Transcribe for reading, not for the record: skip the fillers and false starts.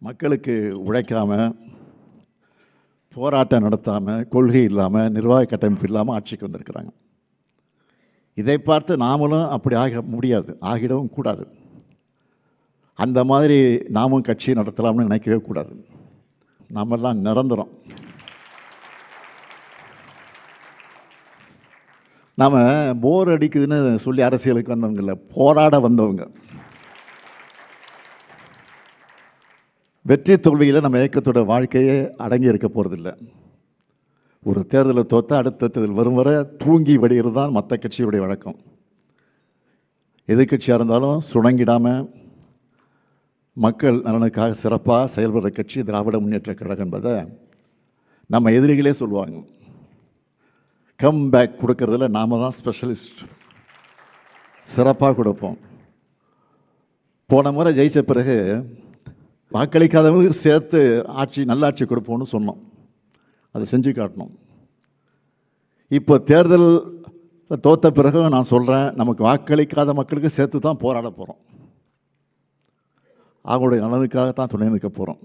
மக்களுக்கு உழைக்காமல், போராட்டம் நடத்தாமல், கொள்கை இல்லாமல், நிர்வாக கட்டமைப்பு இல்லாமல் ஆட்சிக்கு வந்திருக்கிறாங்க. இதை பார்த்து நாமளும் அப்படி ஆக முடியாது, ஆகிடவும் கூடாது. அந்த மாதிரி நாமும் கட்சி நடத்தலாம்னு நினைக்கவே கூடாது. நாமெல்லாம் நிரந்தரம். நாம் போர் அடிக்குதுன்னு சொல்லி அரசியலுக்கு வந்தவங்க இல்லை, போராட வந்தவங்க. வெற்றி தோல்வியில் நம்ம இயக்கத்தோட வாழ்க்கையே அடங்கி இருக்க போகிறதில்ல. ஒரு தேர்தலில் தோற்றா அடுத்த தேர்தல் வரும் வரை தூங்கி வடிகிறது தான் மற்ற கட்சியுடைய வழக்கம். எதிர்கட்சியாக இருந்தாலும் சுணங்கிடாமல் மக்கள் நலனுக்காக சிறப்பாக செயல்படுற கட்சி திராவிட முன்னேற்ற கழகம் என்பதை நம்ம எதிரிகளே சொல்லுவாங்க. கம் பேக் கொடுக்கறதுல நாம் தான் ஸ்பெஷலிஸ்ட், சிறப்பாக கொடுப்போம். போன முறை ஜெயித்த பிறகு வாக்களிக்காதவங்களுக்கு சேர்த்து நல்லாட்சி கொடுப்போம்னு சொன்னோம். அதை செஞ்சு காட்டணும். இப்போ தேர்தல் தோற்ற பிறகு நான் சொல்கிறேன், நமக்கு வாக்களிக்காத மக்களுக்கு சேர்த்து தான் போராட போகிறோம். அவங்களுடைய நலனுக்காக தான் துணை நிற்க போகிறோம்.